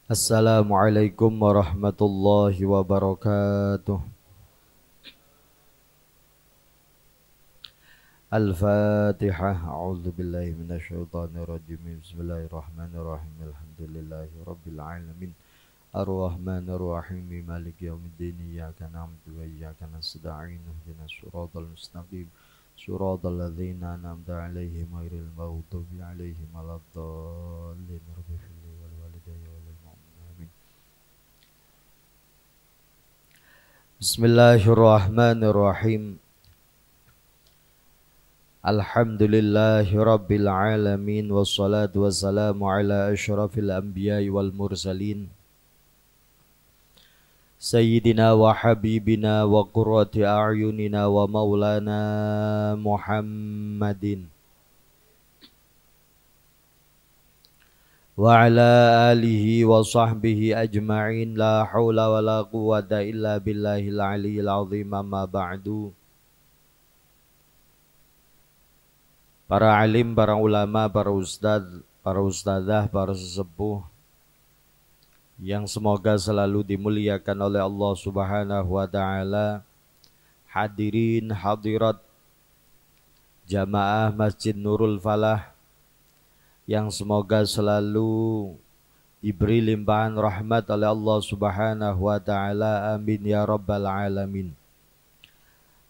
Assalamualaikum warahmatullahi wabarakatuh. Al-Fatihah. A'udzu billahi minasyaitonir rajim. Bismillahirrahmanirrahim. Alhamdulillahi rabbil alamin. Ar-Rahmanir Rahim. Maliki yaumiddin. Iyyaka na'budu wa iyyaka nasta'in. Ihdinas siratal mustaqim. Siratal ladzina an'amta 'alaihim ghairil maghdubi 'alaihim waladdallin. Rabbil wal walidayya wal mu'minin. Bismillahirrahmanirrahim. Alhamdulillahi rabbil alamin. Wassalatu wassalamu ala ashrafil anbiya'i wal mursalin Sayyidina wa habibina wa qurrati a'yunina wa maulana Muhammadin wa ala alihi wa sahbihi ajma'in. La hawla wa la quwwata illa billahil aliyyil azim. Amma ba'du. Para alim, para ulama, para ustadzah, para sesepuh yang semoga selalu dimuliakan oleh Allah Subhanahu wa taala, hadirin hadirat jamaah Masjid Nurul Falah yang semoga selalu diberi limpahan rahmat oleh Allah Subhanahu wa taala. Amin ya rabbal alamin.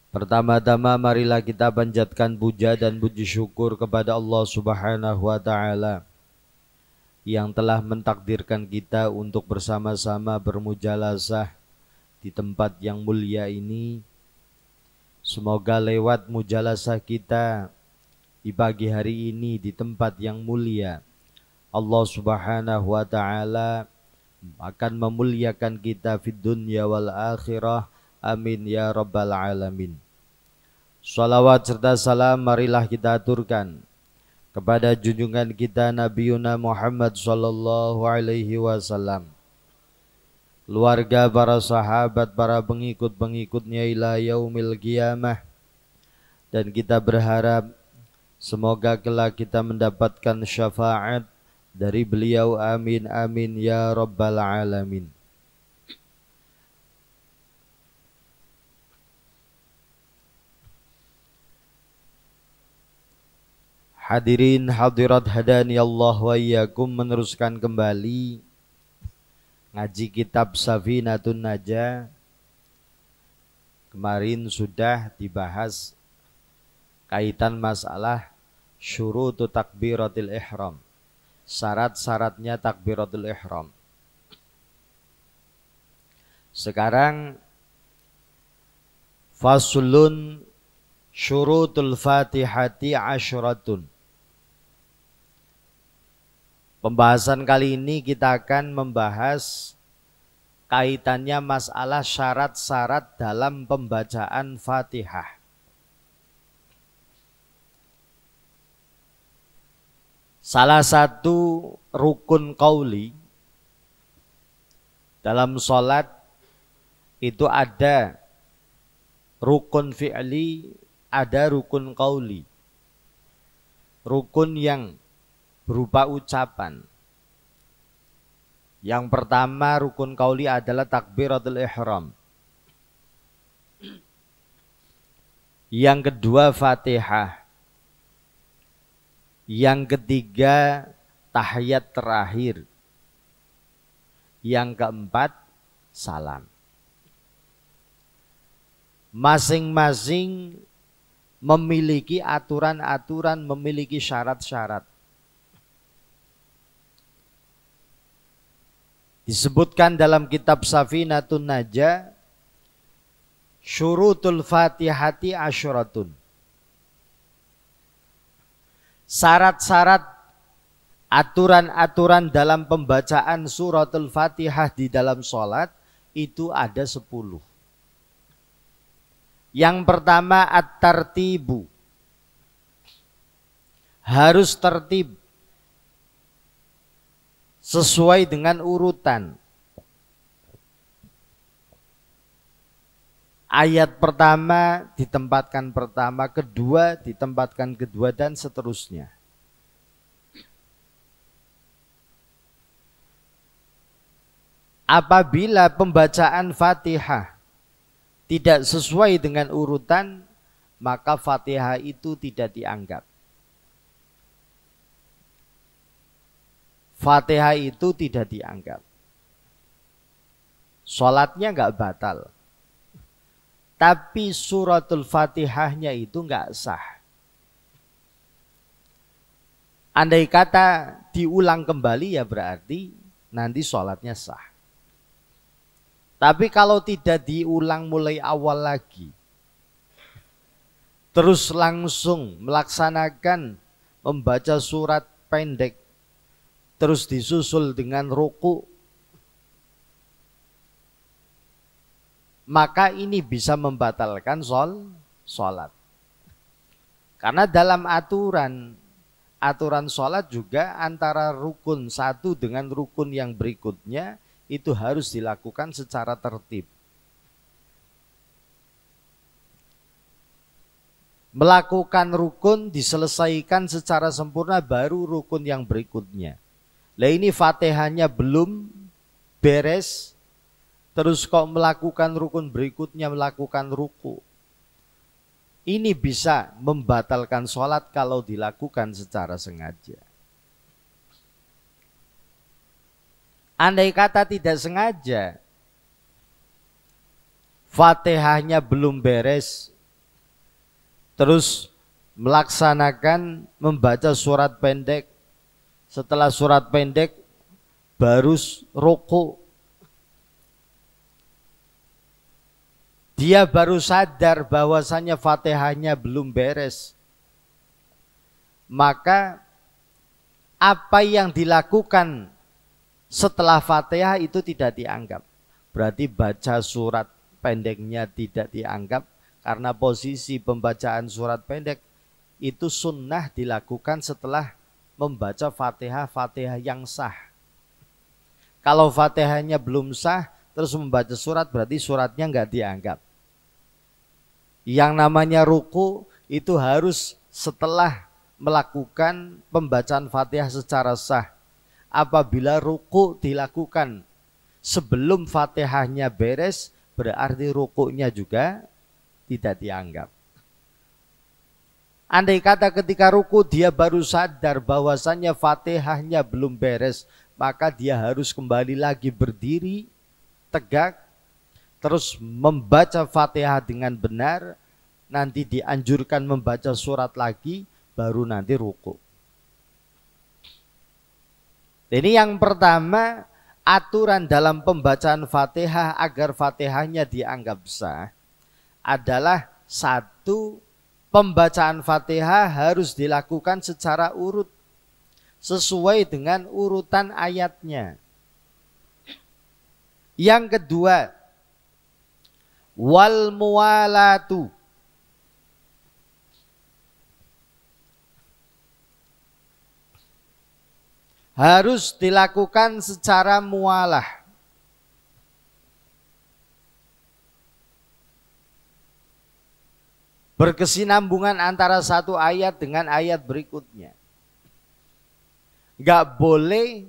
Pertama-tama marilah kita panjatkan puja dan puji syukur kepada Allah Subhanahu wa taala yang telah mentakdirkan kita untuk bersama-sama bermujalasah di tempat yang mulia ini. Semoga lewat mujalasah kita di pagi hari ini di tempat yang mulia, Allah Subhanahu wa taala akan memuliakan kita fid dunya wal akhirah. Amin ya rabbal alamin. Salawat serta salam marilah kita aturkan kepada junjungan kita Nabi Muhammad sallallahu alaihi wasallam, keluarga, para sahabat, para pengikut-pengikutnya ila yaumil qiyamah, dan kita berharap semoga kelak kita mendapatkan syafaat dari beliau. Amin amin ya rabbal alamin. Hadirin hadirat hadani Allah wa iyyakum, meneruskan kembali ngaji kitab Safinatun Najah. Kemarin sudah dibahas kaitan masalah syurutu takbiratul ihram, syarat-syaratnya takbiratul ihram. Sekarang faslun syurutul fatihati asyratun. Pembahasan kali ini kita akan membahas kaitannya masalah syarat-syarat dalam pembacaan Fatihah. Salah satu rukun qauli dalam sholat itu ada rukun fi'li, ada rukun qauli. Rukun yang berupa ucapan. Yang pertama rukun qauli adalah takbiratul ihram. Yang kedua Fatihah. Yang ketiga tahiyat terakhir. Yang keempat salam. Masing-masing memiliki aturan-aturan, memiliki syarat-syarat. Disebutkan dalam kitab Safinatun Najah, syurutul fatihati asyratun. Syarat-syarat, aturan-aturan dalam pembacaan suratul Fatihah di dalam sholat itu ada 10. Yang pertama at-tartibu. Harus tertib, sesuai dengan urutan. Ayat pertama ditempatkan pertama, kedua ditempatkan kedua, dan seterusnya. Apabila pembacaan Fatihah tidak sesuai dengan urutan, maka Fatihah itu tidak dianggap. Fatihah itu tidak dianggap. Sholatnya nggak batal. Tapi suratul Fatihahnya itu nggak sah. Andai kata diulang kembali ya berarti nanti sholatnya sah. Tapi kalau tidak diulang mulai awal lagi, terus langsung melaksanakan membaca surat pendek, terus disusul dengan ruku, maka ini bisa membatalkan sholat. Karena dalam aturan sholat juga antara rukun satu dengan rukun yang berikutnya itu harus dilakukan secara tertib. Melakukan rukun diselesaikan secara sempurna baru rukun yang berikutnya. Lah ini Fatihahnya belum beres, terus kok melakukan rukun berikutnya, melakukan ruku. Ini bisa membatalkan sholat kalau dilakukan secara sengaja. Andai kata tidak sengaja, Fatihahnya belum beres, terus melaksanakan membaca surat pendek, setelah surat pendek baru ruku, dia baru sadar bahwasannya Fatihahnya belum beres, maka apa yang dilakukan setelah Fatihah itu tidak dianggap. Berarti baca surat pendeknya tidak dianggap, karena posisi pembacaan surat pendek itu sunnah dilakukan setelah membaca Fatihah yang sah. Kalau Fatihahnya belum sah terus membaca surat, berarti suratnya nggak dianggap. Yang namanya ruku itu harus setelah melakukan pembacaan Fatihah secara sah. Apabila ruku dilakukan sebelum Fatihahnya beres, berarti rukunya juga tidak dianggap. Andai kata ketika ruku dia baru sadar bahwasannya Fatihahnya belum beres, maka dia harus kembali lagi berdiri tegak, terus membaca Fatihah dengan benar, nanti dianjurkan membaca surat lagi, baru nanti ruku. Ini yang pertama, aturan dalam pembacaan Fatihah agar Fatihahnya dianggap sah adalah satu, pembacaan Fatihah harus dilakukan secara urut sesuai dengan urutan ayatnya. Yang kedua, wal muwalatu, harus dilakukan secara mualah. Berkesinambungan antara satu ayat dengan ayat berikutnya. Gak boleh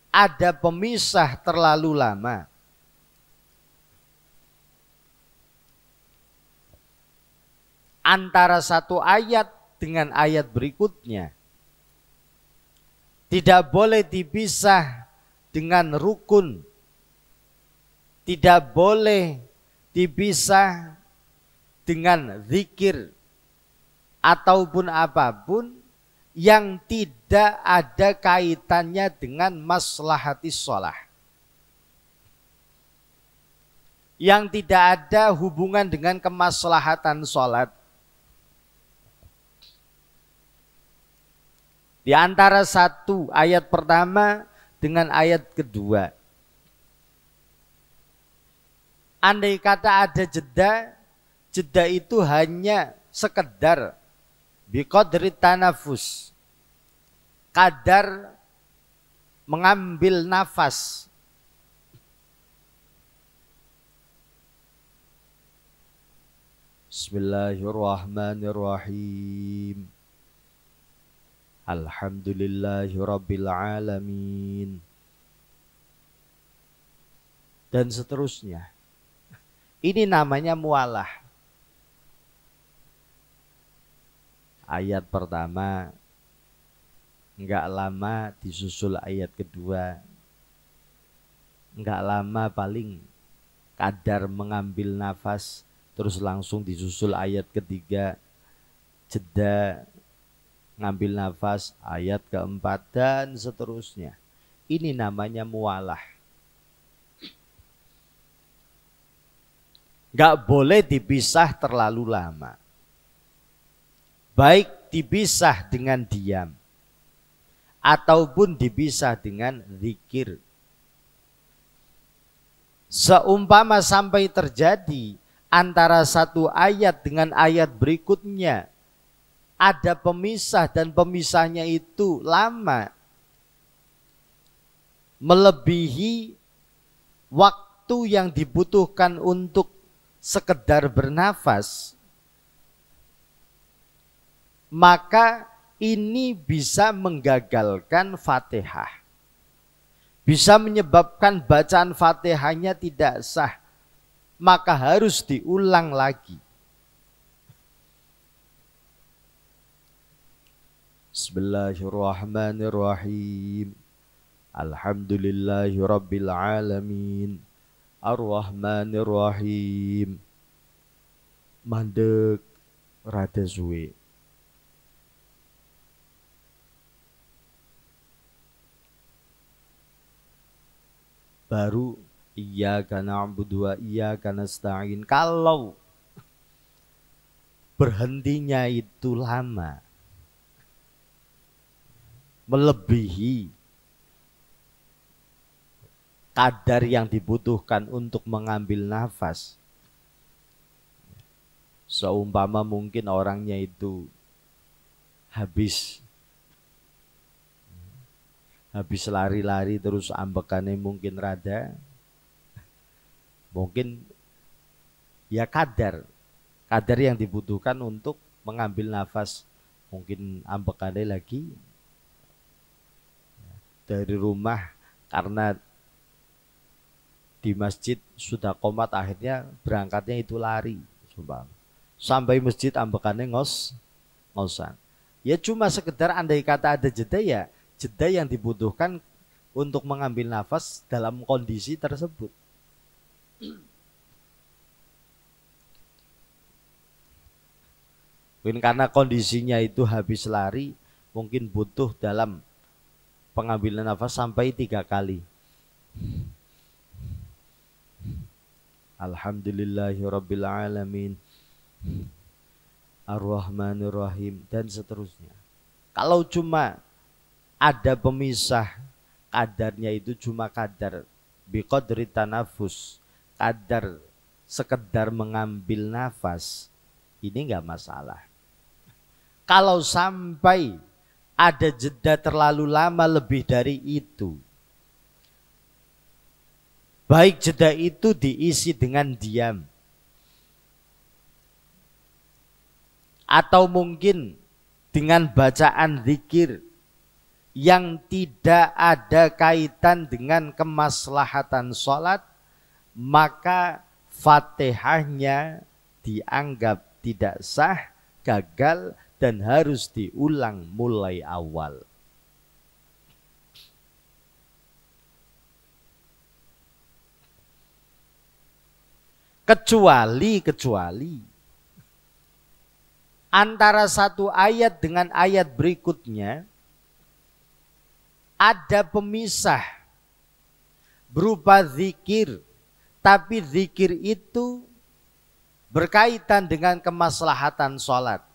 ada pemisah terlalu lama. Antara satu ayat dengan ayat berikutnya. Tidak boleh dipisah dengan rukun. Tidak boleh dipisah dengan zikir ataupun apapun yang tidak ada kaitannya dengan maslahatis sholah. Yang tidak ada hubungan dengan kemaslahatan sholat. Di antara satu ayat pertama dengan ayat kedua. Andai kata ada jeda, jeda itu hanya sekedar biqadri tanafus, kadar mengambil nafas. Bismillahirrahmanirrahim. Alhamdulillahi rabbil alamin. dan seterusnya. Ini namanya mualah. Ayat pertama enggak lama disusul ayat kedua. Enggak lama paling kadar mengambil nafas, terus langsung disusul ayat ketiga, jeda ngambil nafas, ayat keempat dan seterusnya. Ini namanya mualah. Enggak boleh dipisah terlalu lama. Baik dipisah dengan diam ataupun dipisah dengan zikir. Seumpama sampai terjadi antara satu ayat dengan ayat berikutnya ada pemisah dan pemisahnya itu lama, melebihi waktu yang dibutuhkan untuk sekedar bernafas, maka ini bisa menggagalkan Fatihah. Bisa menyebabkan bacaan Fatihahnya tidak sah, maka harus diulang lagi. Bismillahirrahmanirrahim. Alhamdulillahirabbil alamin. Ar-Rahmanir-Rahim. Mandek rada suwe. Baru iyyaka na'budu wa iyyaka nasta'in. Kalau berhentinya itu lama, melebihi kadar yang dibutuhkan untuk mengambil nafas, seumpama mungkin orangnya itu habis lari-lari terus ambekannya mungkin rada, mungkin ya kadar yang dibutuhkan untuk mengambil nafas mungkin ambekannya lagi dari rumah, karena di masjid sudah qomat, akhirnya berangkatnya itu lari sampai masjid ambekannya ngosan. Ya cuma sekedar andai kata ada jeda, ya jeda yang dibutuhkan untuk mengambil nafas dalam kondisi tersebut. Mungkin karena kondisinya itu habis lari, mungkin butuh dalam pengambilan nafas sampai 3 kali. Alhamdulillahirabbil alamin. Ar-Rahmanir-Rahim dan seterusnya. Kalau cuma ada pemisah, kadarnya itu cuma kadar biqadri tanafus, kadar sekedar mengambil nafas, ini enggak masalah. Kalau sampai ada jeda terlalu lama lebih dari itu, baik jeda itu diisi dengan diam, atau mungkin dengan bacaan zikir yang tidak ada kaitan dengan kemaslahatan sholat, maka Fatihahnya dianggap tidak sah, gagal, dan harus diulang mulai awal. Kecuali antara satu ayat dengan ayat berikutnya ada pemisah berupa zikir, tapi zikir itu berkaitan dengan kemaslahatan sholat.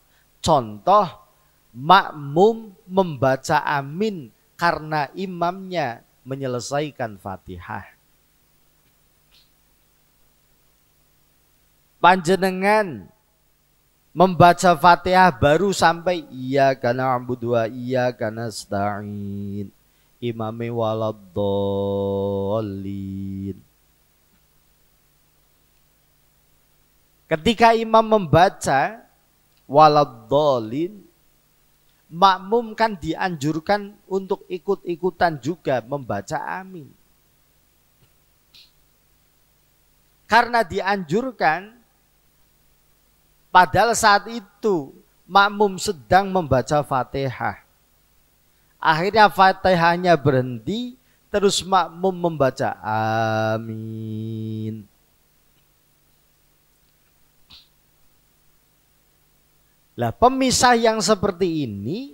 Contoh, makmum membaca amin karena imamnya menyelesaikan Fatihah. Panjenengan membaca Fatihah baru sampai iyyaka na'budu wa iyyaka nasta'in, imame waladdallin. Ketika imam membaca waladdallin, makmum kan dianjurkan untuk ikut-ikutan juga membaca amin. Karena dianjurkan, padahal saat itu makmum sedang membaca Fatihah. Akhirnya Fatihahnya berhenti, terus makmum membaca amin. Lah pemisah yang seperti ini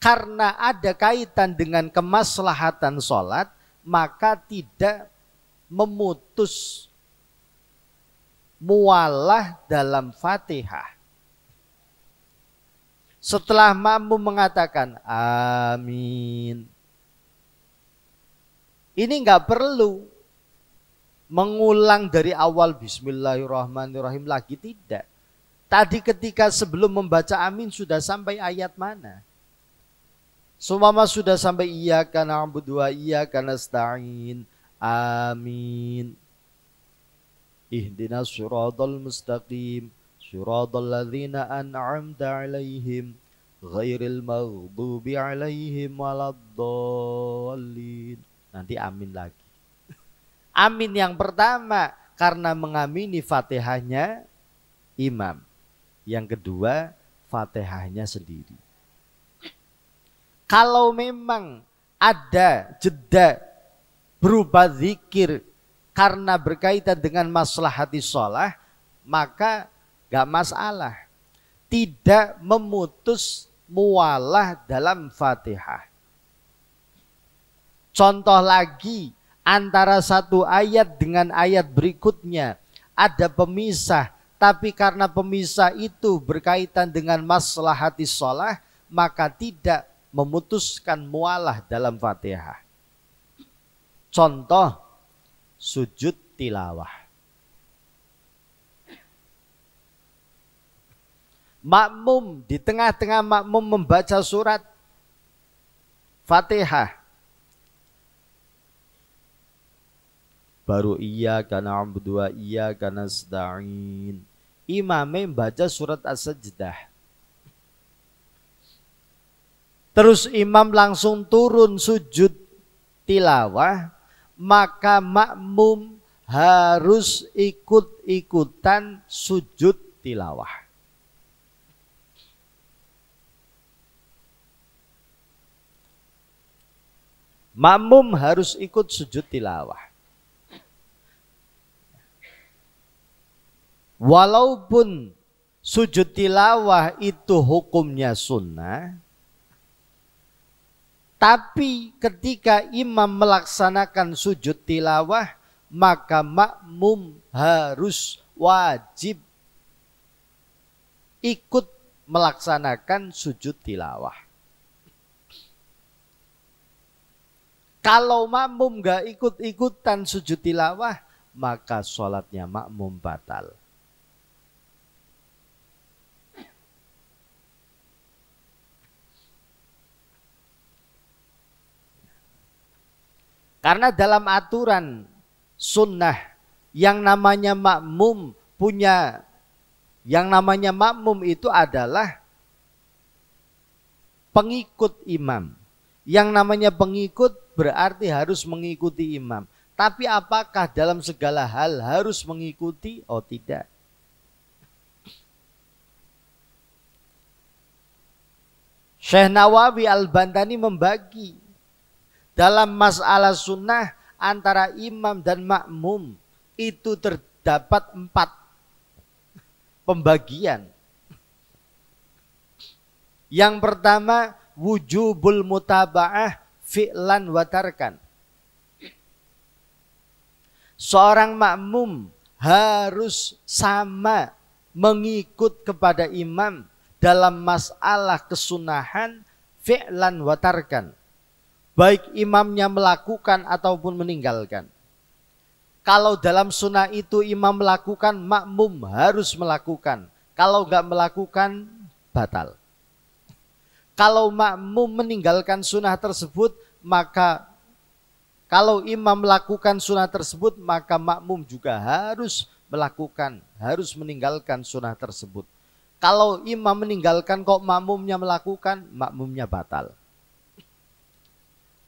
karena ada kaitan dengan kemaslahatan sholat, maka tidak memutus mualah dalam Fatihah. Setelah makmum mengatakan amin, ini nggak perlu mengulang dari awal bismillahirrahmanirrahim lagi, tidak. Tadi ketika sebelum membaca amin sudah sampai ayat mana? Sumama sudah sampai iyyaka na'budu wa iyyaka nasta'in. Amin. Ihdinas siratal mustaqim. Siratal ladzina an'amta 'alaihim ghairil maghdubi 'alaihim waladdallin. Nanti amin lagi. Amin yang pertama karena mengamini Fatihahnya imam. Yang kedua, Fatihahnya sendiri. Kalau memang ada jeda berupa zikir karena berkaitan dengan maslahati sholat, maka gak masalah. Tidak memutus mualah dalam Fatihah. Contoh lagi, antara satu ayat dengan ayat berikutnya ada pemisah, tapi karena pemisah itu berkaitan dengan maslahati sholat, maka tidak memutuskan mualah dalam Fatihah. Contoh, sujud tilawah. Makmum, di tengah-tengah makmum membaca surat Fatihah. Baru iyyaka na'budu wa iyyaka nasta'in. Imamnya membaca surat As-Sajdah. Terus imam langsung turun sujud tilawah, maka makmum harus ikut-ikutan sujud tilawah. Makmum harus ikut sujud tilawah. Walaupun sujud tilawah itu hukumnya sunnah, tapi ketika imam melaksanakan sujud tilawah, maka makmum harus wajib ikut melaksanakan sujud tilawah. Kalau makmum gak ikut-ikutan sujud tilawah, maka sholatnya makmum batal. Karena dalam aturan sunnah yang namanya makmum itu adalah pengikut imam. Yang namanya pengikut berarti harus mengikuti imam. Tapi apakah dalam segala hal harus mengikuti? Oh tidak. Syekh Nawawi Al-Bantani membagi dalam masalah sunnah antara imam dan makmum itu terdapat 4 pembagian. Yang pertama, wujubul mutaba'ah fi'lan wa tarkan. Seorang makmum harus sama mengikut kepada imam dalam masalah kesunahan fi'lan wa tarkan. Baik imamnya melakukan ataupun meninggalkan. Kalau dalam sunnah itu imam melakukan, makmum harus melakukan. Kalau enggak melakukan, batal. Kalau makmum meninggalkan sunnah tersebut, maka kalau imam melakukan sunnah tersebut, maka makmum juga harus melakukan, harus meninggalkan sunnah tersebut. Kalau imam meninggalkan kok makmumnya melakukan, makmumnya batal.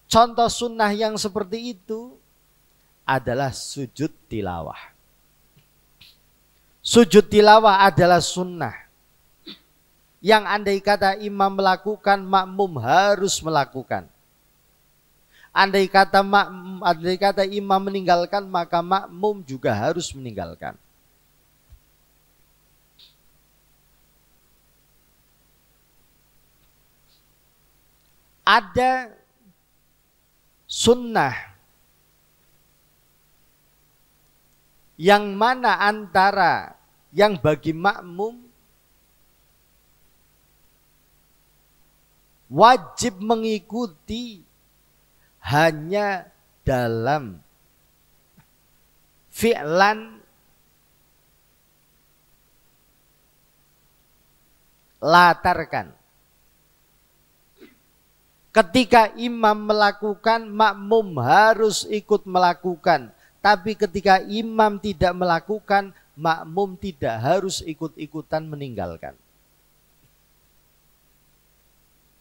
Contoh sunnah yang seperti itu adalah sujud tilawah. Sujud tilawah adalah sunnah yang andai kata imam melakukan, makmum harus melakukan. Andai kata imam meninggalkan, maka makmum juga harus meninggalkan. Ada sunnah yang mana antara yang bagi makmum wajib mengikuti hanya dalam fi'lan latarkan. Ketika imam melakukan, makmum harus ikut melakukan. Tapi ketika imam tidak melakukan, makmum tidak harus ikut-ikutan meninggalkan.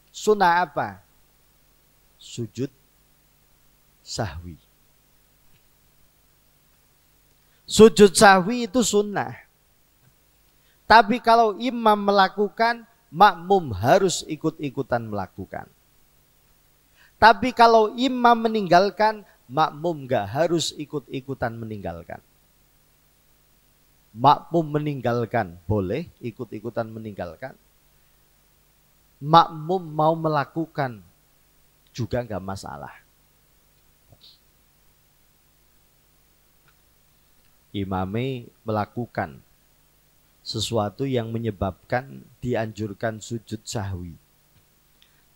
Sunnah apa? Sujud sahwi. Sujud sahwi itu sunnah. Tapi kalau imam melakukan, makmum harus ikut-ikutan melakukan. Tapi kalau imam meninggalkan, makmum gak harus ikut-ikutan meninggalkan. Makmum meninggalkan boleh ikut-ikutan meninggalkan. Makmum mau melakukan juga gak masalah. Imame melakukan sesuatu yang menyebabkan dianjurkan sujud sahwi.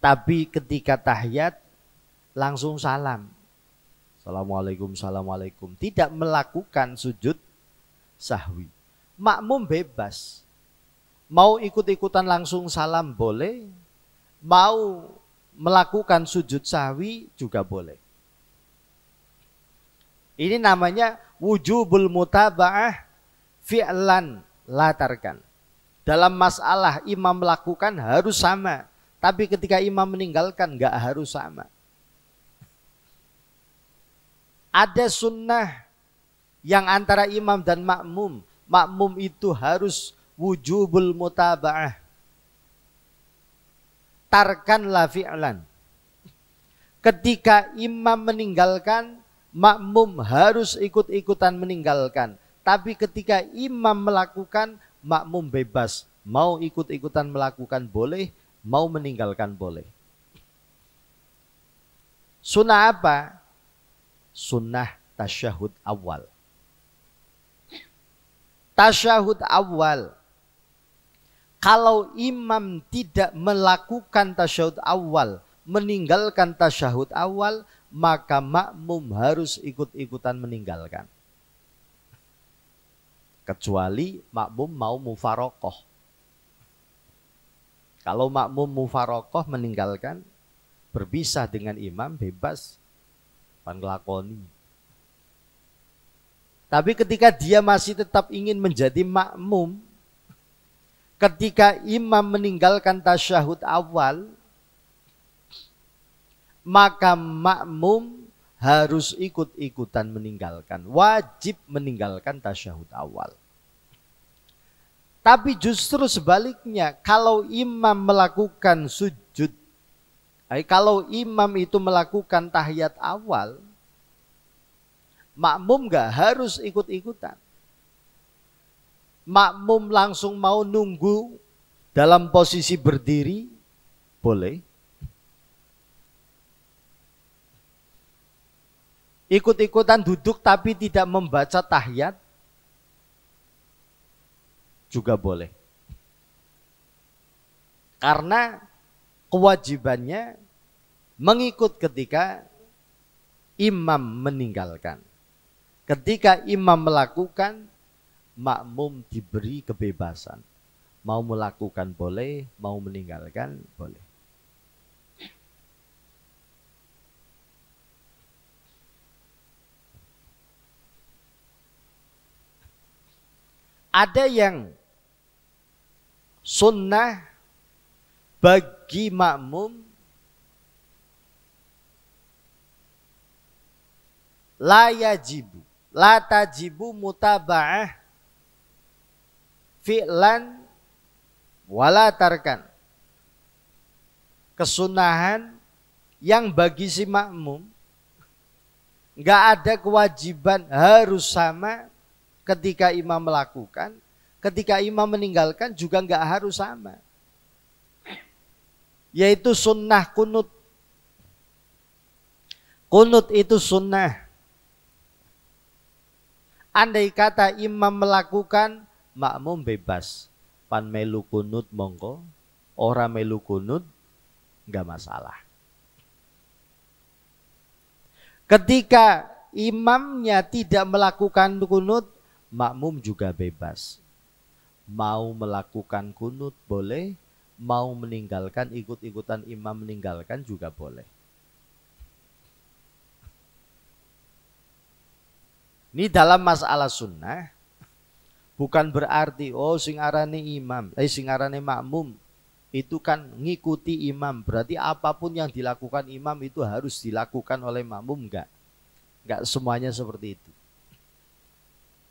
Tapi ketika tahiyat langsung salam. Assalamualaikum, assalamualaikum. Tidak melakukan sujud sahwi. Makmum bebas. Mau ikut-ikutan langsung salam boleh. Mau melakukan sujud sahwi juga boleh. Ini namanya wujubul mutaba'ah fi'lan latarkan. Dalam masalah imam melakukan harus sama. Tapi ketika imam meninggalkan gak harus sama. Ada sunnah yang antara imam dan makmum. Makmum itu harus wujubul mutaba'ah. Tarkanlah fi'lan. Ketika imam meninggalkan, makmum harus ikut-ikutan meninggalkan. Tapi ketika imam melakukan, makmum bebas. Mau ikut-ikutan melakukan boleh, mau meninggalkan boleh. Sunnah apa? Sunnah tasyahud awal. Tasyahud awal. Kalau imam tidak melakukan tasyahud awal, meninggalkan tasyahud awal, maka makmum harus ikut-ikutan meninggalkan. Kecuali makmum mau mufarokoh. Kalau makmum mufarokoh meninggalkan, berpisah dengan imam, bebas panglakoni. Tapi ketika dia masih tetap ingin menjadi makmum, ketika imam meninggalkan tasyahud awal, maka makmum harus ikut-ikutan meninggalkan. Wajib meninggalkan tasyahud awal. Tapi justru sebaliknya, kalau imam melakukan sujud, kalau imam itu melakukan tahiyat awal, makmum gak harus ikut-ikutan. Makmum langsung mau nunggu dalam posisi berdiri, boleh. Ikut-ikutan duduk tapi tidak membaca tahiyat, juga boleh. Karena kewajibannya mengikut ketika imam meninggalkan. Ketika imam melakukan, makmum diberi kebebasan. Mau melakukan boleh, mau meninggalkan boleh. Ada yang sunnah bagi makmum la yajibu, la tajibu mutaba'ah fi'lan wala tarkan. Kesunahan yang bagi si makmum nggak ada kewajiban harus sama ketika imam melakukan, ketika imam meninggalkan juga nggak harus sama. Yaitu sunnah kunut. Kunut itu sunnah. Andai kata imam melakukan, makmum bebas. Pan melu kunut mongko, ora melu kunut nggak masalah. Ketika imamnya tidak melakukan kunut, makmum juga bebas. Mau melakukan kunut boleh, mau meninggalkan ikut-ikutan imam meninggalkan juga boleh. Ini dalam masalah sunnah bukan berarti sing arane imam, sing arane makmum itu kan ngikuti imam. Berarti apapun yang dilakukan imam itu harus dilakukan oleh makmum, enggak semuanya seperti itu.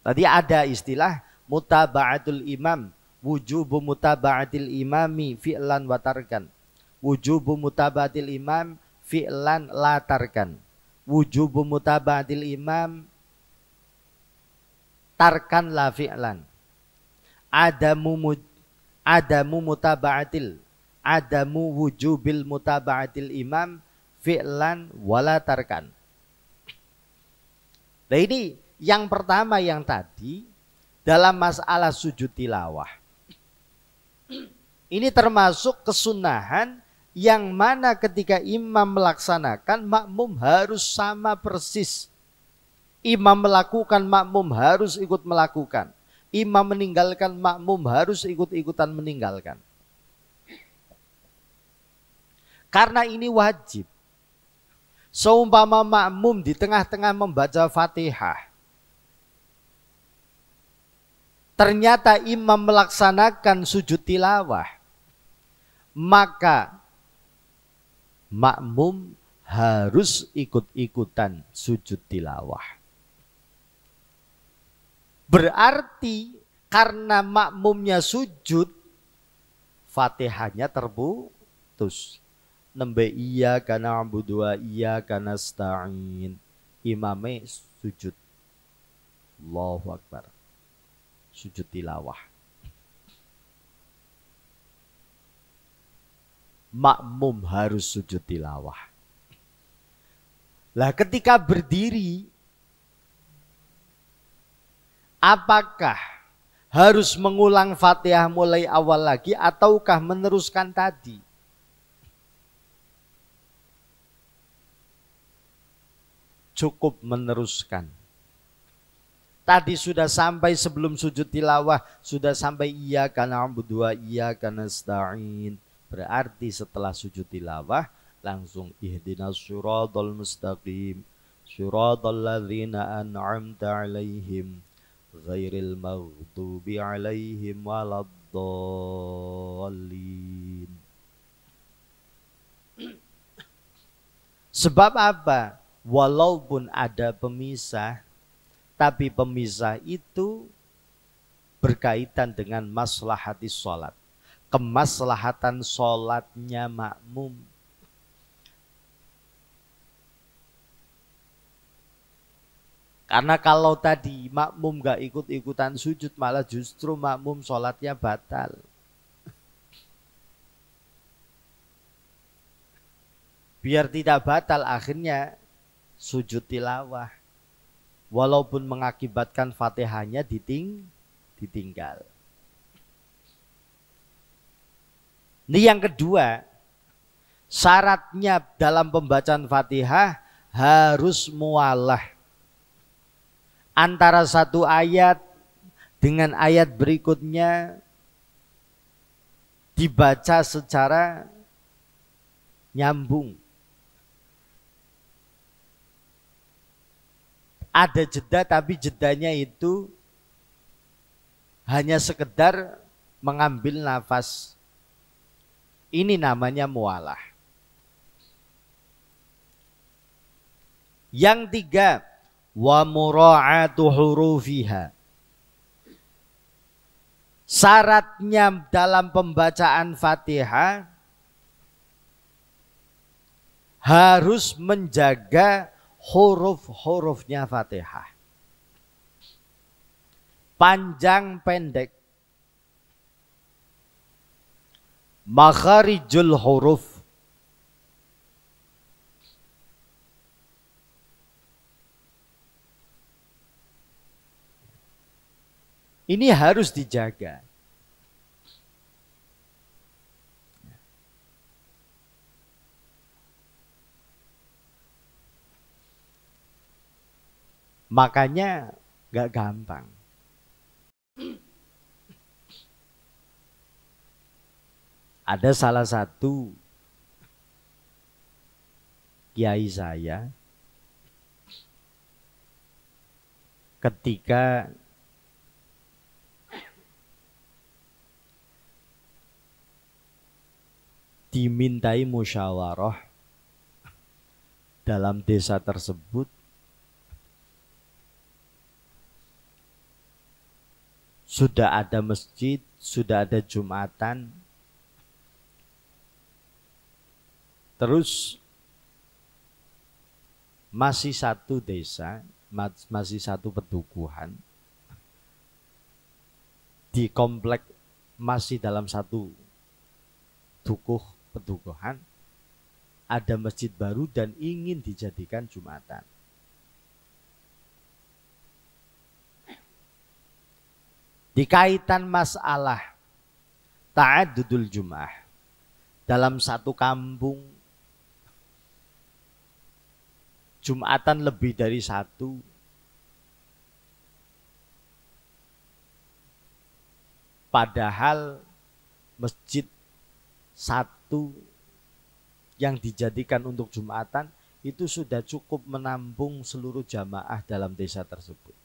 Tadi ada istilah mutaba'atul imam, wujubu mutaba'atil imami fi'lan wa tarkan. Wujubu mutaba'atil imam fi'lan la tarkan. Wujubu mutaba'atil imam tarkan la fi'lan. Adamu mutaba'atil, adamu wujubil mutaba'atil imam fi'lan wala tarkan. Nah ini yang pertama yang tadi dalam masalah sujud tilawah. Ini termasuk kesunahan yang mana ketika imam melaksanakan makmum harus sama persis. Imam melakukan, makmum harus ikut melakukan. Imam meninggalkan, makmum harus ikut-ikutan meninggalkan. Karena ini wajib. Seumpama makmum di tengah-tengah membaca Fatihah, ternyata imam melaksanakan sujud tilawah, maka makmum harus ikut-ikutan sujud tilawah. Berarti karena makmumnya sujud, Fatihahnya terputus. Nembe iya kana abudua iya kana sta'in. Imame sujud. Allahu Akbar. Sujud tilawah. Makmum harus sujud tilawah. Lah ketika berdiri, apakah harus mengulang Fatihah mulai awal lagi ataukah meneruskan tadi? Cukup meneruskan. Tadi sudah sampai sebelum sujud tilawah, sudah sampai iya kana na'budu wa iyyaka nasta'in. Berarti setelah sujud tilawah langsung ihdinas siratal mustaqim, siratal ladzina an'amta 'alaihim ghairil maghdubi 'alaihim waladdallin. Sebab apa? Walaupun ada pemisah, tapi pemisah itu berkaitan dengan maslahati sholat, kemaslahatan sholatnya makmum. Karena kalau tadi makmum gak ikut-ikutan sujud, malah justru makmum sholatnya batal. Biar tidak batal, akhirnya sujud tilawah. Walaupun mengakibatkan Fatihahnya ditinggal. Ini yang kedua, syaratnya dalam pembacaan Fatihah harus mualah antara satu ayat dengan ayat berikutnya dibaca secara nyambung. Ada jeda tapi jedanya itu hanya sekedar mengambil nafas. Ini namanya mualah. Yang tiga, wa mura'atu hurufiha. Syaratnya dalam pembacaan Fatihah harus menjaga huruf-hurufnya Fatihah. Panjang pendek. Makharijul huruf. Ini harus dijaga. Makanya gak gampang. Ada salah satu kiai saya ketika dimintai musyawarah dalam desa tersebut, sudah ada masjid, sudah ada Jumatan, terus masih satu desa, masih satu pedukuhan, di komplek masih dalam satu dukuh pedukuhan, ada masjid baru dan ingin dijadikan Jumatan. Dikaitan masalah ta'addudul Jum'ah dalam satu kampung, Jumatan lebih dari satu, padahal masjid satu yang dijadikan untuk Jumatan itu sudah cukup menampung seluruh jamaah dalam desa tersebut.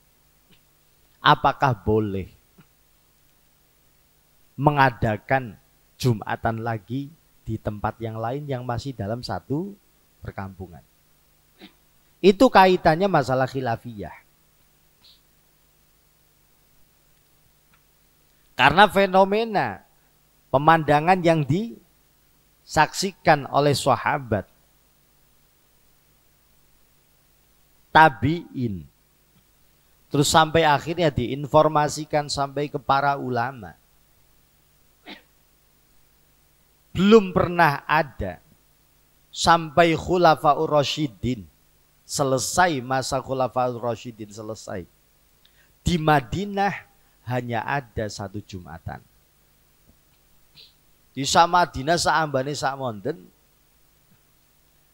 Apakah boleh mengadakan Jumatan lagi di tempat yang lain yang masih dalam satu perkampungan? Itu kaitannya masalah khilafiyah. Karena fenomena pemandangan yang disaksikan oleh sahabat, tabi'in, terus sampai akhirnya diinformasikan sampai ke para ulama, belum pernah ada sampai Khulafaur Rasyidin selesai, masa Khulafaur Rasyidin selesai, di Madinah hanya ada satu Jumatan. Di Madinah saambane samonten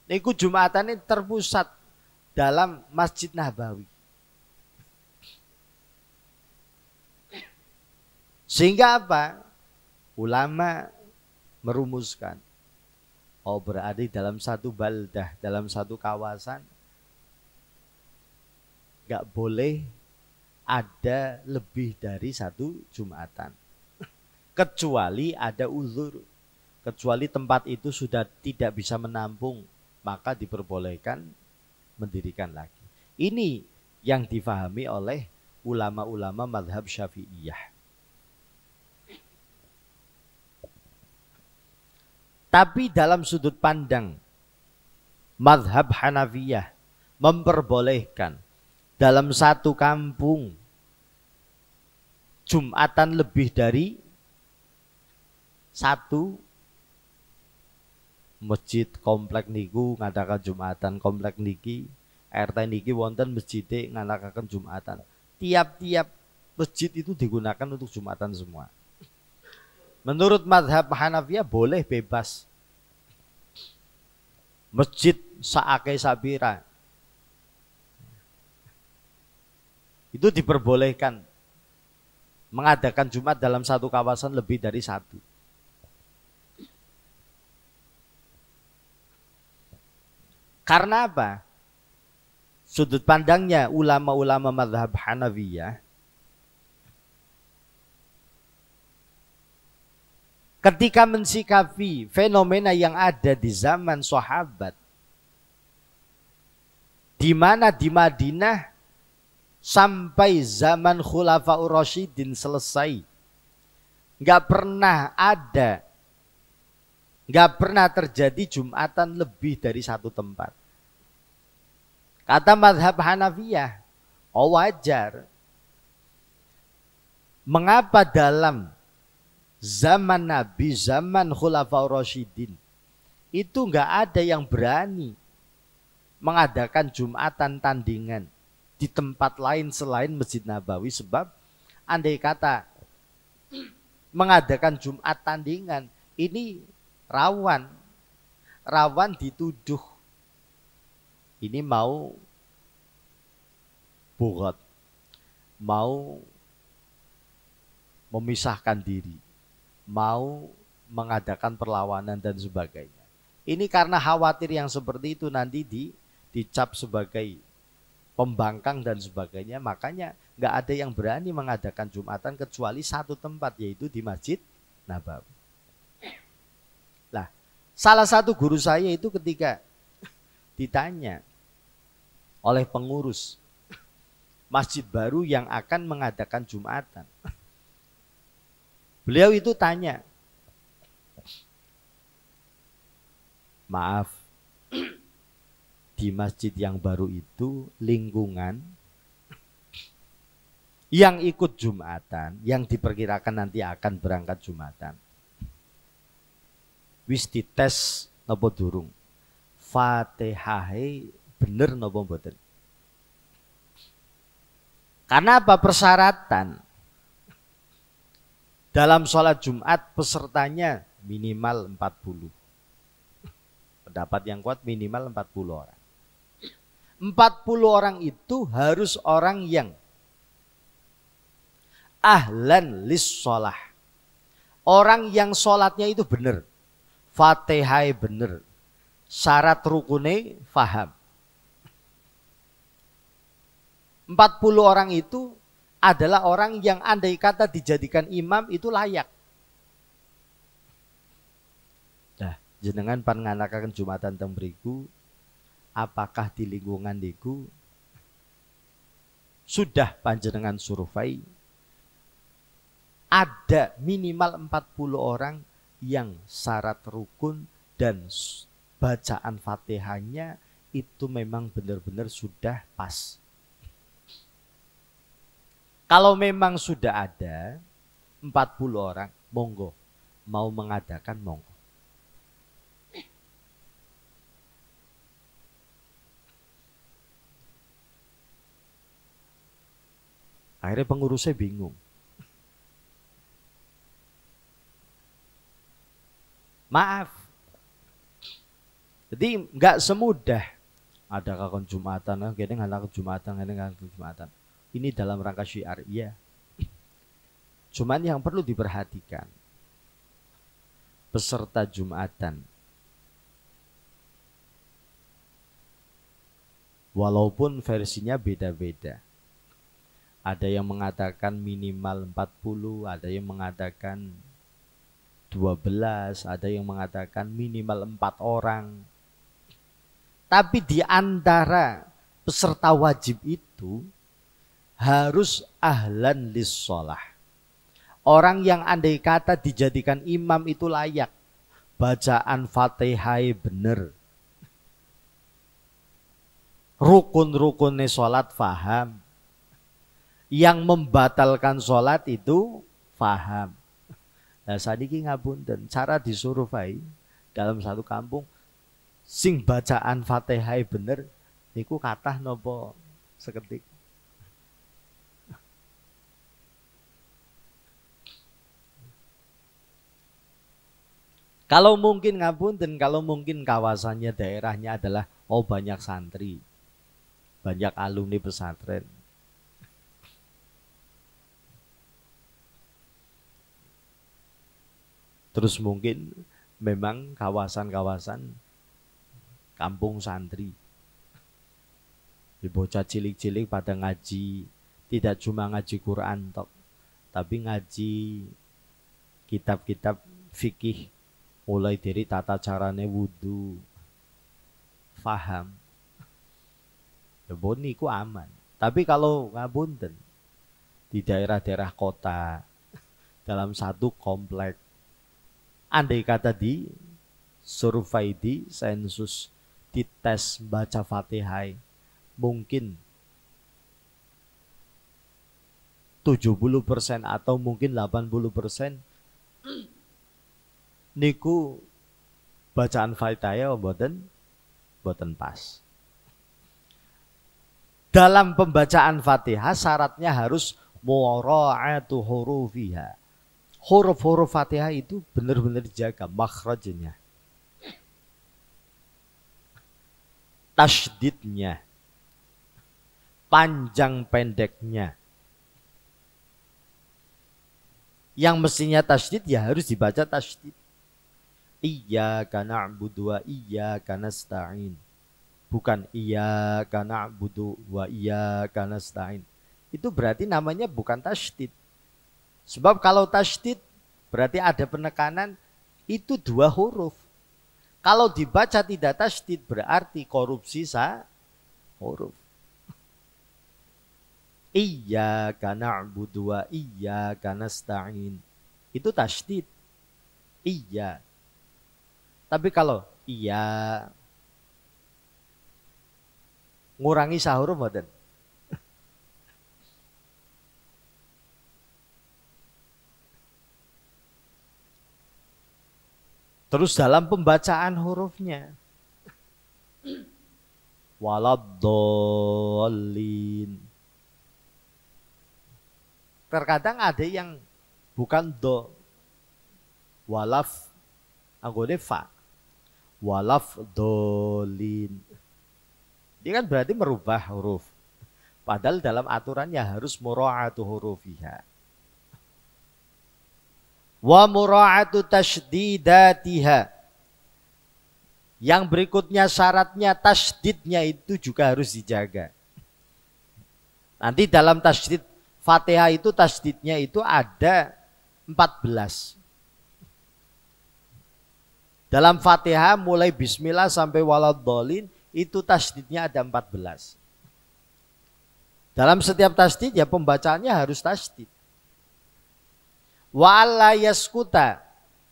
niku Jumatan ini terpusat dalam Masjid Nabawi. Sehingga apa? Ulama merumuskan, oh berarti dalam satu baldah, dalam satu kawasan gak boleh ada lebih dari satu Jumatan, kecuali ada uzur, kecuali tempat itu sudah tidak bisa menampung, maka diperbolehkan mendirikan lagi. Ini yang difahami oleh ulama-ulama mazhab Syafi'iyah. Tapi dalam sudut pandang mazhab Hanafiyah memperbolehkan dalam satu kampung Jumatan lebih dari satu. Masjid komplek niku ngadakan Jumatan, komplek niki RT niki wonten masjid ngadakan Jumatan. Tiap-tiap masjid itu digunakan untuk Jumatan semua. Menurut mazhab Hanafiyah boleh bebas. Masjid saake sabira itu diperbolehkan mengadakan Jumat dalam satu kawasan lebih dari satu. Karena apa? Sudut pandangnya ulama-ulama mazhab Hanafiyah, ketika mensikapi fenomena yang ada di zaman sahabat, di mana di Madinah sampai zaman Khulafaur Rasyidin selesai, Nggak pernah ada, nggak pernah terjadi Jumatan lebih dari satu tempat. Kata mazhab Hanafiyah, oh wajar. Mengapa dalam zaman Nabi, zaman Khulafaur Rasyidin, itu nggak ada yang berani mengadakan Jumatan tandingan di tempat lain selain Masjid Nabawi. Sebab andai kata mengadakan Jumat tandingan, ini rawan dituduh ini mau bugot, mau memisahkan diri, mau mengadakan perlawanan dan sebagainya. Ini karena khawatir yang seperti itu nanti dicap sebagai pembangkang dan sebagainya, makanya nggak ada yang berani mengadakan Jumatan kecuali satu tempat, yaitu di Masjid Nabawi. Lah, salah satu guru saya itu ketika ditanya oleh pengurus masjid baru yang akan mengadakan Jumatan, beliau itu tanya, maaf, di masjid yang baru itu lingkungan yang ikut Jumatan, yang diperkirakan nanti akan berangkat Jumatan, wis dites napa durung? Fatihahe bener napa mboten? Karena apa? Persyaratan dalam sholat Jumat pesertanya minimal 40. Pendapat yang kuat minimal 40 orang. 40 orang itu harus orang yang ahlan lis sholah. Orang yang sholatnya itu benar. Fatihah benar. Syarat rukune faham. 40 orang itu adalah orang yang andai kata dijadikan imam itu layak. Nah, jenengan panganakaken Jumatan teng mriku, apakah di lingkungan niku sudah panjenengan survei ada minimal 40 orang yang syarat rukun dan bacaan Fatihahnya itu memang benar-benar sudah pas. Kalau memang sudah ada 40 orang, monggo, mau mengadakan monggo. Akhirnya pengurusnya bingung. Maaf. Jadi nggak semudah ada kakon Jumatan, kadang ada Jumatan, kadang ada Jumatan. Ini dalam rangka syiar, iya. Cuman yang perlu diperhatikan, peserta Jumatan, walaupun versinya beda-beda. Ada yang mengatakan minimal 40, ada yang mengatakan 12, ada yang mengatakan minimal 4 orang. Tapi di antara peserta wajib itu harus ahlan lis sholah. Orang yang andai kata dijadikan imam itu layak. Bacaan Fatihah bener. Rukun-rukunnya sholat faham. Yang membatalkan sholat itu faham. Nah sadiki ngapunten, cara disurvei dalam satu kampung, sing bacaan Fatihah bener, niku kathah nopo seketik. Kalau mungkin ngapunten, kalau mungkin kawasannya daerahnya adalah banyak santri, banyak alumni pesantren. Terus mungkin memang kawasan-kawasan kampung santri. Di bocah cilik-cilik pada ngaji, tidak cuma ngaji Quran tok, tapi ngaji kitab-kitab fikih. Mulai dari tata carane wudu, faham, niku aman. Tapi kalau ngapunten di daerah-daerah kota, dalam satu komplek. Andai kata di survei, di sensus, di tes baca Fatihah, mungkin 70% atau mungkin 80% niku bacaan Fatihah boten pas. Dalam pembacaan Fatihah syaratnya harus mura'atu hurufiha. Huruf-huruf Fatihah itu benar-benar dijaga makhrajnya, tasydidnya, panjang pendeknya. Yang mestinya tasydid ya harus dibaca tasydid. Iyyaka na'budu wa iyyaka nasta'in. Bukan iyyaka na'budu wa iyyaka nasta'in. Itu berarti namanya bukan tasydid. Sebab kalau tasydid berarti ada penekanan, itu 2 huruf. Kalau dibaca tidak tasydid berarti korupsi huruf. Iyyaka na'budu wa iyyaka nasta'in. Itu tasydid. Iya. Tapi kalau iya ngurangi sahuruf mboten. Terus dalam pembacaan hurufnya waladdallin. Terkadang ada yang bukan do, walaf anggone fa. Walaf dolin. Dia kan berarti merubah huruf. Padahal dalam aturannya harus mura'atu hurufiha. Wa mura'atu tasydidatiha. Yang berikutnya syaratnya tasydidnya itu juga harus dijaga. Nanti dalam tasydid Fatihah itu tasydidnya itu ada 14. Dalam Fatihah mulai bismillah sampai waladdallin itu tasydidnya ada 14. Dalam setiap tasydid ya pembacaannya harus tasydid. Wa alla yaskuta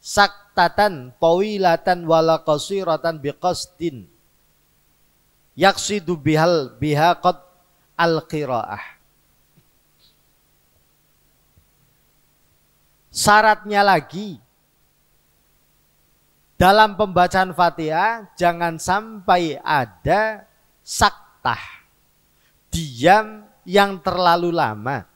saktatan tawilatan wala qasiratan biqasdin yaqsidu biha qad al-qiraah. Syaratnya lagi dalam pembacaan Fatihah jangan sampai ada saktah, diam yang terlalu lama.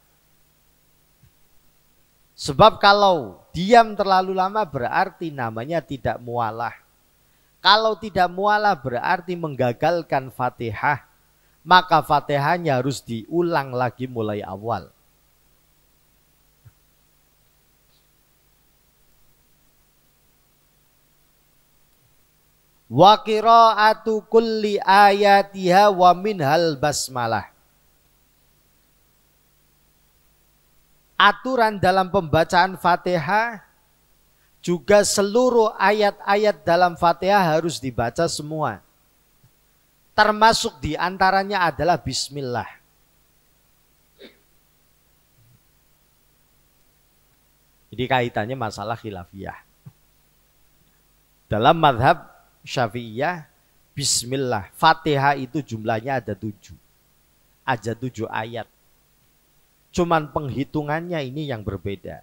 Sebab kalau diam terlalu lama berarti namanya tidak mualah. Kalau tidak mualah berarti menggagalkan Fatihah. Maka Fatihahnya harus diulang lagi mulai awal. Wa qira'atu kulli ayatiha wa minhal basmalah. Aturan dalam pembacaan Fatihah juga seluruh ayat-ayat dalam Fatihah harus dibaca semua. Termasuk diantaranya adalah Bismillah. Jadi kaitannya masalah khilafiyah. Dalam mazhab Syafi'iyah, Bismillah, Fatihah itu jumlahnya ada 7. Ada 7 ayat. Cuman penghitungannya ini yang berbeda.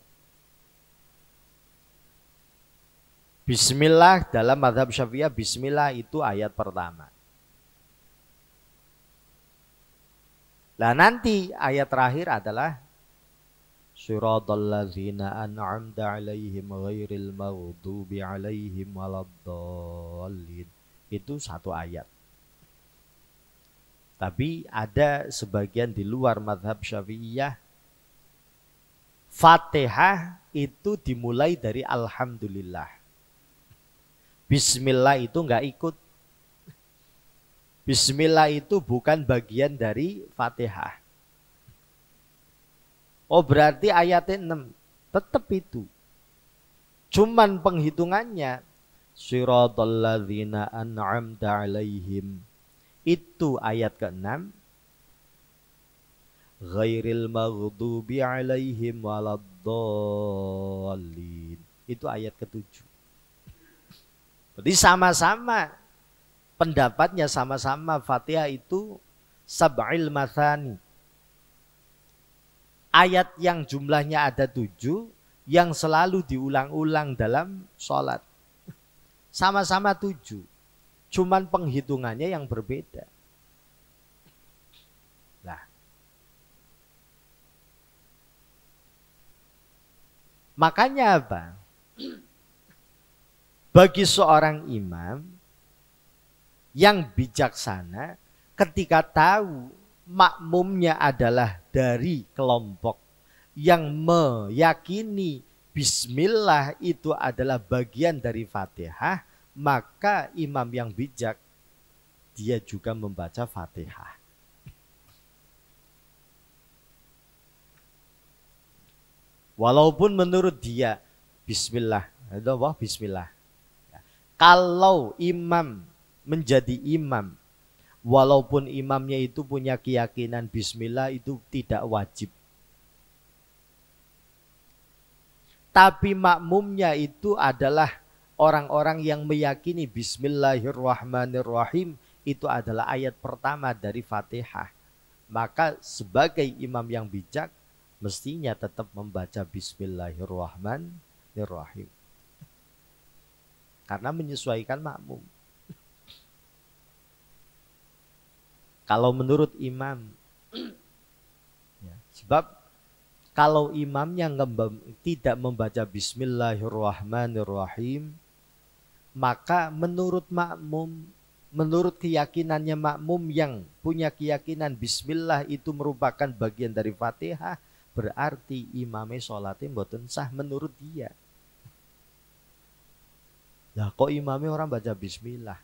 Bismillah dalam mazhab Syafi'iyah, Bismillah itu ayat pertama. Nah nanti ayat terakhir adalah Siratal ladzina an'amta 'alaihim ghairil maghdubi 'alaihim waladdallin. Itu 1 ayat. Tapi ada sebagian di luar mazhab Syafi'iyah, Fatihah itu dimulai dari Alhamdulillah. Bismillah itu enggak ikut. Bismillah itu bukan bagian dari Fatihah. Oh berarti ayatnya 6. Tetap itu. Cuman penghitungannya Siratal ladzina an'amta 'alaihim. Itu ayat ke-6. ghairil maghdubi alaihim waladdallin. Itu ayat ke-7. Jadi sama-sama pendapatnya, sama-sama Fatihah itu sab'il mathani. Ayat yang jumlahnya ada 7 yang selalu diulang-ulang dalam sholat. Sama-sama 7. Cuman penghitungannya yang berbeda. Nah, makanya apa? Bagi seorang imam yang bijaksana, ketika tahu makmumnya adalah dari kelompok yang meyakini bismillah itu adalah bagian dari Fatihah, maka imam yang bijak dia juga membaca Fatihah. Walaupun menurut dia bismillah, bismillah. Kalau imam menjadi imam, walaupun imamnya itu punya keyakinan bismillah, itu tidak wajib. Tapi makmumnya itu adalah orang-orang yang meyakini bismillahirrahmanirrahim itu adalah ayat pertama dari Fatihah. Maka sebagai imam yang bijak, mestinya tetap membaca bismillahirrahmanirrahim. Karena menyesuaikan makmum. Kalau menurut imam, ya, sebab kalau imamnya tidak membaca bismillahirrahmanirrahim, maka menurut makmum, menurut keyakinannya makmum yang punya keyakinan bismillah itu merupakan bagian dari Fatihah, berarti imamnya sholatnya mboten sah menurut dia. Lah kok imamnya orang baca bismillah?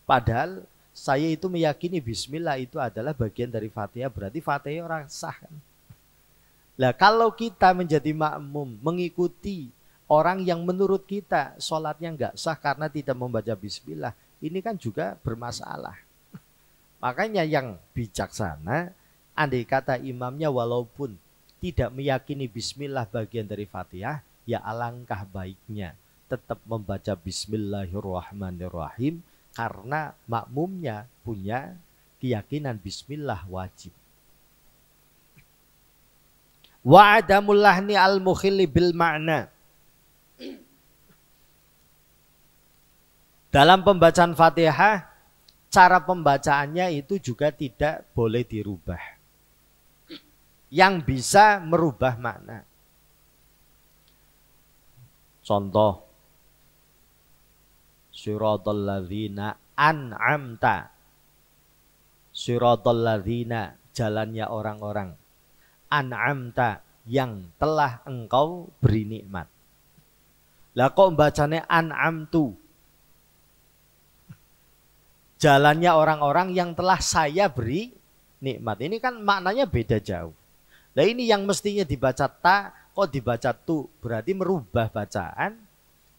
Padahal saya itu meyakini bismillah itu adalah bagian dari Fatihah, berarti Fatihah orang sah kan? Lah kalau kita menjadi makmum mengikuti orang yang menurut kita sholatnya enggak sah karena tidak membaca bismillah, ini kan juga bermasalah. Makanya yang bijaksana, andai kata imamnya walaupun tidak meyakini bismillah bagian dari Fatihah, ya alangkah baiknya tetap membaca bismillahirrahmanirrahim karena makmumnya punya keyakinan bismillah wajib. Wa adamul lahni al-mukhilli bil ma'na. Dalam pembacaan Fatihah, cara pembacaannya itu juga tidak boleh dirubah. Yang bisa merubah makna. Contoh, siratal ladzina an'amta. Siratal ladzina, jalannya orang-orang. An'amta, yang telah engkau beri nikmat. Lah kok bacanya an'amtu? Jalannya orang-orang yang telah saya beri nikmat. Ini kan maknanya beda jauh. Nah ini yang mestinya dibaca ta, kok dibaca tu. Berarti merubah bacaan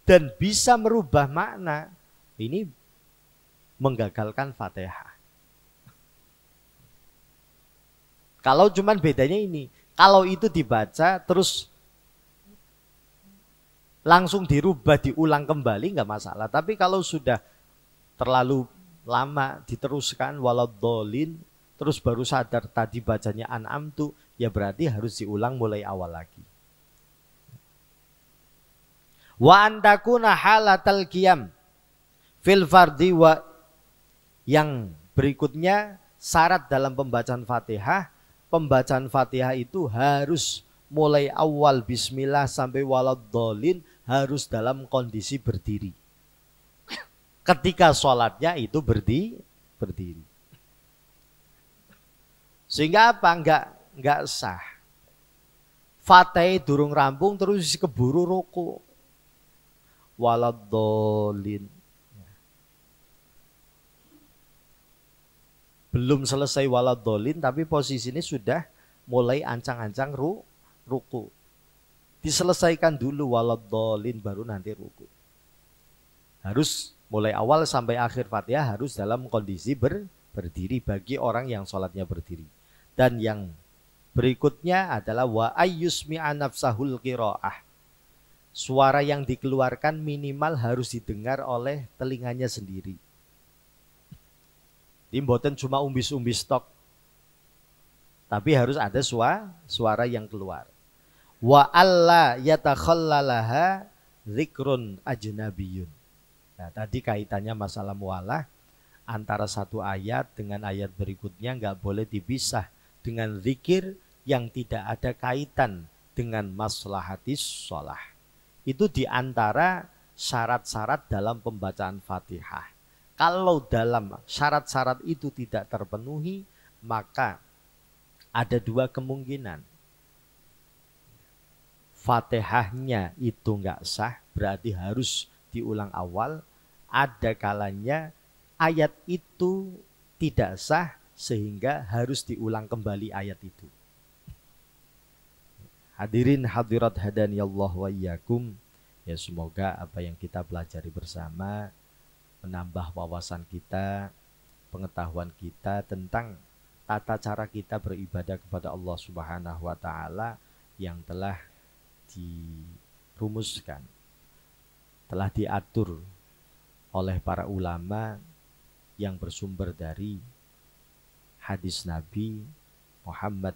dan bisa merubah makna. Ini menggagalkan Fatihah. Kalau cuman bedanya ini, kalau itu dibaca terus langsung dirubah, diulang kembali nggak masalah. Tapi kalau sudah terlalu lama diteruskan waladdallin, terus baru sadar tadi bacanya an'amtu, ya berarti harus diulang mulai awal lagi. Wa antakuna halatal qiyam fil fardhi wa, yang berikutnya syarat dalam pembacaan Fatihah. Pembacaan Fatihah itu harus mulai awal bismillah sampai waladdallin harus dalam kondisi berdiri. Ketika sholatnya itu berdiri. Sehingga apa? Enggak sah. Fatihah durung rampung terus keburu ruku. Waladdallin. Belum selesai waladdallin tapi posisinya sudah mulai ancang-ancang ruku. Diselesaikan dulu waladdallin baru nanti ruku. Harus mulai awal sampai akhir Fatihah harus dalam kondisi berdiri bagi orang yang sholatnya berdiri. Dan yang Berikutnya adalah wa ayyusmi'a nafsahul qiraah. Suara yang dikeluarkan minimal harus didengar oleh telinganya sendiri. Ini mboten cuma umbis-umbis tok, tapi harus ada suara yang keluar. Wa alla yatakhallalaha zikrun ajnabiyun. Nah, tadi kaitannya masalah mualah antara satu ayat dengan ayat berikutnya nggak boleh dipisah dengan zikir yang tidak ada kaitan dengan maslahatis sholah. Itu diantara syarat-syarat dalam pembacaan Fatihah. Kalau dalam syarat-syarat itu tidak terpenuhi, maka ada dua kemungkinan. Fatihahnya itu nggak sah, berarti harus diulang awal. Ada kalanya ayat itu tidak sah, sehingga harus diulang kembali ayat itu. Hadirin hadirat hadaniyallah wa iyyakum. Ya, semoga apa yang kita pelajari bersama menambah wawasan kita, pengetahuan kita tentang tata cara kita beribadah kepada Allah Subhanahu wa taala yang telah dirumuskan, telah diatur oleh para ulama yang bersumber dari hadis Nabi Muhammad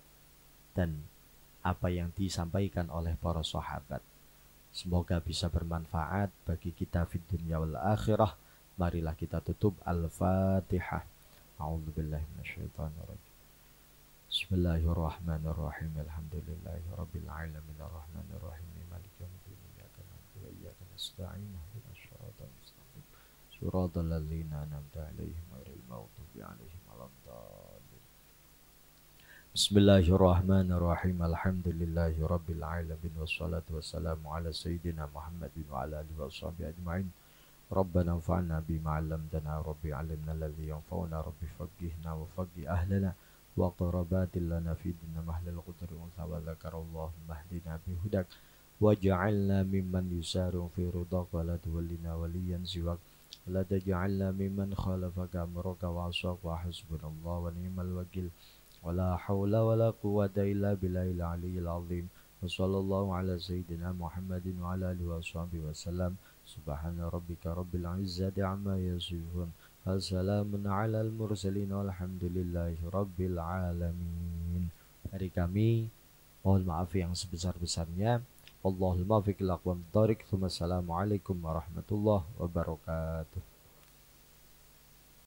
dan apa yang disampaikan oleh para sahabat. Semoga bisa bermanfaat bagi kita fid dunya wal akhirah. Marilah kita tutup Al-Fatihah. A'udzubillahi minasyaitonir rajim. Bismillahirrahmanirrahim. Alhamdulillahirabbil alamin arrahmanir rahim maliki yaumiddin iyyaka na'budu wa iyyaka nasta'in ihdinas siratal mustaqim siratal ladzina an'amta 'alaihim ghairil maghdubi 'alaihim waladdallin. Bismillahirrahmanirrahim. Alhamdulillahi rabbil alamin wassalatu wassalamu ala sayyidina Muhammadin wa ala alihi washabihi ajma'in. Rabbana anfa'na bima 'allamtana rabbi 'allimna alladhi yanfa'una rabbi faqqihna wa faqqih ahlana wa qarabatil lana fi dinna mahlal qudri wa dzakara Allahumma hdina bihudak waj'alna mimman yusaru fi ridaq wa la tuwallina waliyan siwak la taj'alna mimman khalafaka amraka wa asaq wa hasbunallahu wa ni'mal wakil. Wala haula wala quwwata illa billahil aliyyil azim. Wa sallallahu ala sayyidina Muhammadin wa ala alihi washabihi wasallam. Subhana rabbika rabbil izzati amma yasifun. Wassalamun alal mursalin walhamdulillahi rabbil alamin. Dari kami mohon maaf yang sebesar-besarnya. Allahul muwaffiq ila aqwamit thoriq. Wassalamualaikum warahmatullahi wabarakatuh.